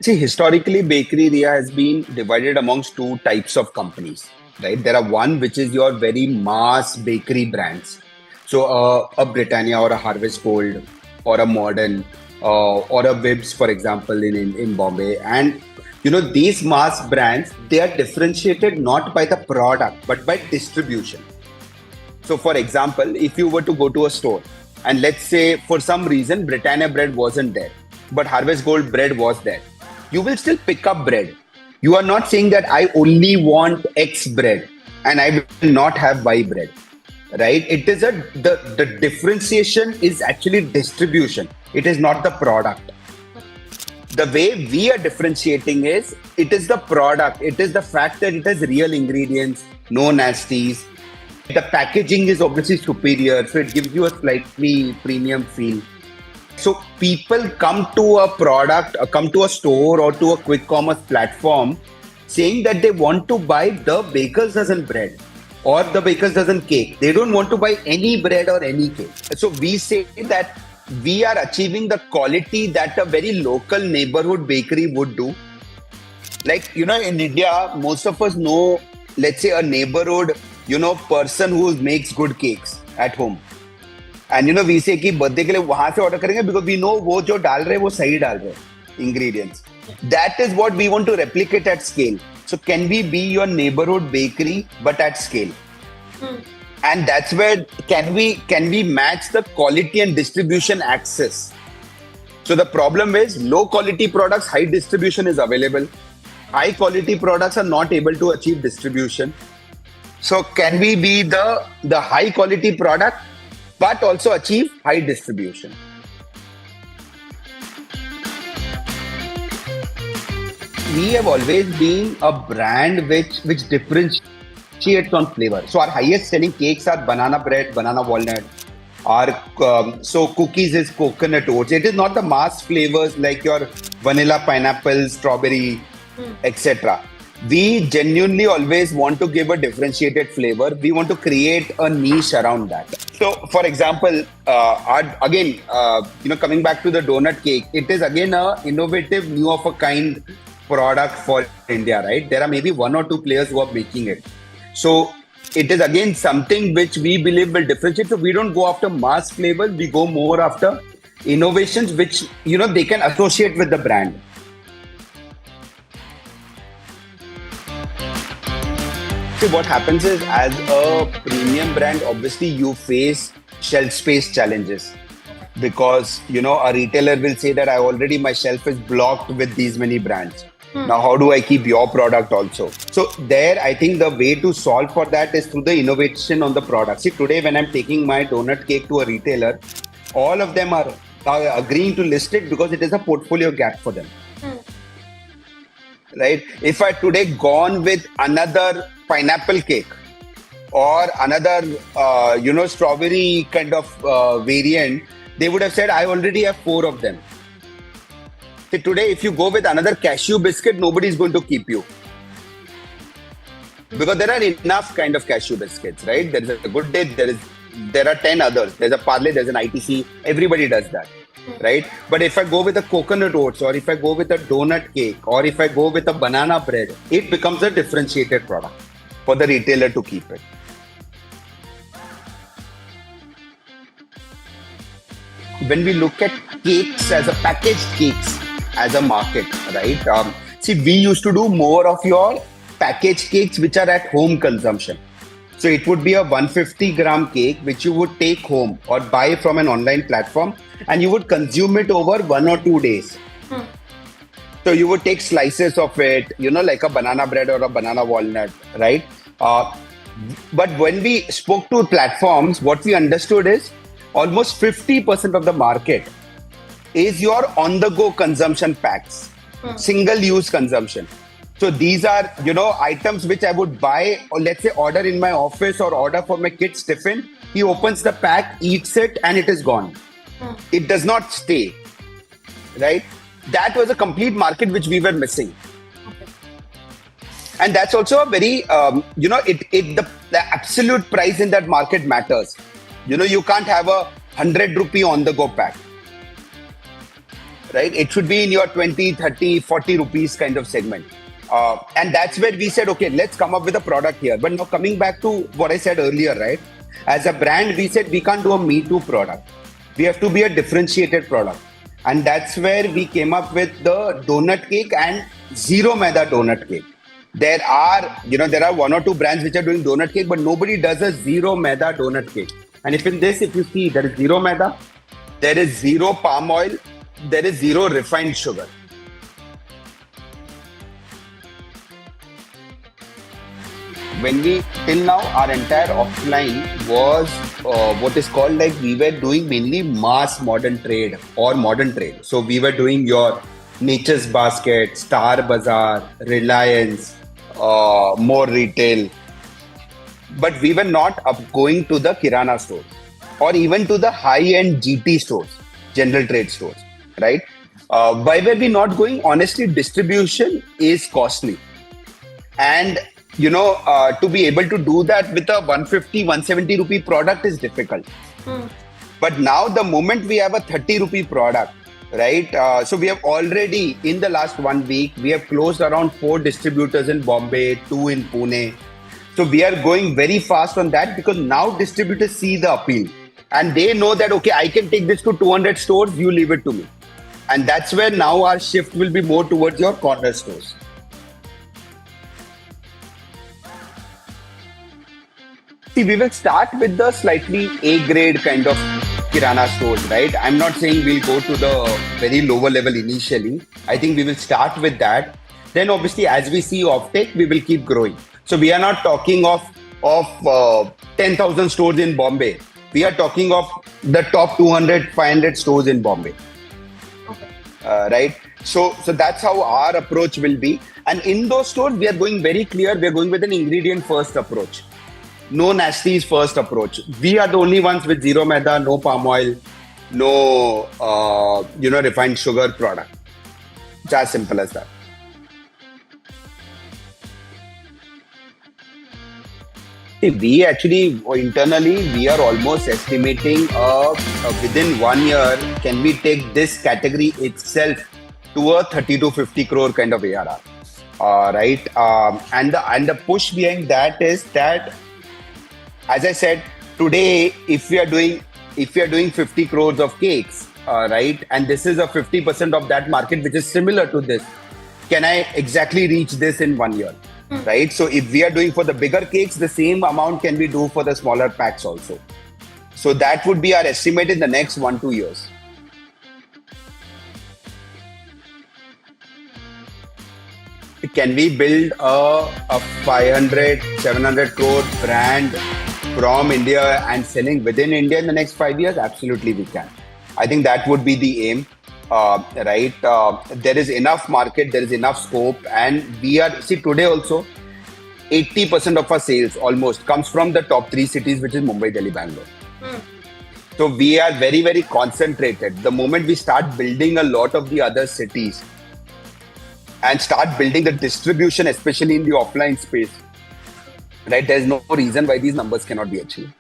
See, historically, bakery Ria has been divided amongst two types of companies, right? There are one which is your very mass bakery brands. So, a Britannia or a Harvest Gold or a Modern or a Wibs, for example, in Bombay. And, these mass brands, they are differentiated not by the product, but by distribution. So, for example, if you were to go to a store and let's say for some reason Britannia bread wasn't there, but Harvest Gold bread was there, you will still pick up bread. You are not saying that I only want X bread and I will not have Y bread, right? It is the differentiation is actually distribution. It is not the product. The way we are differentiating is it is the product. It is the fact that it has real ingredients, no nasties. The packaging is obviously superior, so it gives you a slightly premium feel. So people come to a product, come to a store or to a quick commerce platform saying that they want to buy the baker's dozen bread or the baker's dozen cake. They don't want to buy any bread or any cake. So we say that we are achieving the quality that a very local neighborhood bakery would do. Like, in India, most of us know, let's say, a neighborhood, person who makes good cakes at home. And we say कि birthday के लिए वहां से order करेंगे because we know वो जो डाल रहे हैं वो सही डाल रहे हैं ingredients. That is what we want to replicate at scale. So can we be your neighborhood bakery but at scale? And that's where can we match the quality and distribution access? So the problem is low quality products, high distribution is available. High quality products are not able to achieve distribution. So can we be the high quality product but also achieve high distribution? We have always been a brand which differentiates on flavor. So our highest selling cakes are banana bread, banana walnut. So cookies is coconut oats. It is not the mass flavors like your vanilla, pineapple, strawberry, etc. We genuinely always want to give a differentiated flavor. We want to create a niche around that. So, for example, coming back to the donut cake, it is again a innovative, new of a kind product for India, right? There are maybe one or two players who are making it. So, it is again something which we believe will differentiate. So, we don't go after mass flavors. We go more after innovations which, they can associate with the brand. See, what happens is as a premium brand, obviously you face shelf space challenges because, a retailer will say that my shelf is blocked with these many brands. Now, how do I keep your product also? So there, I think the way to solve for that is through the innovation on the product. See, today when I'm taking my donut cake to a retailer, all of them are agreeing to list it because it is a portfolio gap for them. Right? If I today gone with another pineapple cake or another, strawberry kind of variant, they would have said, I already have 4 of them. See, today, if you go with another cashew biscuit, nobody is going to keep you. Because there are enough kind of cashew biscuits, right? There is a Good Day, there are 10 others. There's a Parle, there's an ITC. Everybody does that. Right? But if I go with a coconut oats or if I go with a donut cake or if I go with a banana bread, it becomes a differentiated product for the retailer to keep it. When we look at cakes as a packaged cakes as a market, right? We used to do more of your packaged cakes which are at home consumption. So it would be a 150 gram cake which you would take home or buy from an online platform and you would consume it over 1 or 2 days. So you would take slices of it, like a banana bread or a banana walnut, right? But when we spoke to platforms, what we understood is almost 50% of the market is your on-the-go consumption packs, single-use consumption. So these are, items which I would buy or let's say order in my office or order for my kid's tiffin. He opens the pack, eats it and it is gone. It does not stay, right? That was a complete market which we were missing. And that's also a very, the absolute price in that market matters. You can't have a 100 rupee on the go pack. right? It should be in your 20, 30, 40 rupees kind of segment. And that's where we said, okay, let's come up with a product here. But now coming back to what I said earlier, right? As a brand, we said we can't do a Me Too product. We have to be a differentiated product. And that's where we came up with the donut cake and zero maida donut cake. There are one or two brands which are doing donut cake, but nobody does a zero maida donut cake. And if you see, there is zero maida, there is zero palm oil, there is zero refined sugar. When we till now our entire offline was what is called, like, we were doing mainly mass modern trade or modern trade. So we were doing your Nature's Basket, Star Bazaar, Reliance, more retail, but we were not going to the Kirana stores or even to the high-end GT stores, general trade stores, right? Why were we not going? Honestly, distribution is costly, and to be able to do that with a 150, 170 rupee product is difficult. But now the moment we have a 30 rupee product, right? So we have already, in the last 1 week, we have closed around 4 distributors in Bombay, 2 in Pune. So we are going very fast on that because now distributors see the appeal and they know that, okay, I can take this to 200 stores, you leave it to me. And that's where now our shift will be more towards your corner stores. See, we will start with the slightly A-grade kind of Kirana stores, right? I'm not saying we'll go to the very lower level initially. I think we will start with that. Then obviously, as we see offtake, we will keep growing. So we are not talking of 10,000 stores in Bombay. We are talking of the top 200, 500 stores in Bombay. Okay. Right? So that's how our approach will be. And in those stores, we are going very clear. We are going with an ingredient first approach. No nasties first approach. We are the only ones with zero maida, no palm oil, no refined sugar product. It's as simple as that. See, we actually internally we are almost estimating within 1 year can we take this category itself to a 30 to 50 crore kind of ARR, right? And the push behind that is that, as I said, today, if we are doing 50 crores of cakes, right, and this is a 50% of that market, which is similar to this, can I exactly reach this in 1 year, right? So if we are doing for the bigger cakes, the same amount can we do for the smaller packs also. So that would be our estimate in the next 1-2 years. Can we build a 500, 700 crore brand from India and selling within India in the next 5 years? Absolutely, we can. I think that would be the aim, right? There is enough market, there is enough scope, and today also, 80% of our sales almost comes from the top 3 cities, which is Mumbai, Delhi, Bangalore. So we are very, very concentrated. The moment we start building a lot of the other cities and start building the distribution, especially in the offline space, right, there's no reason why these numbers cannot be achieved.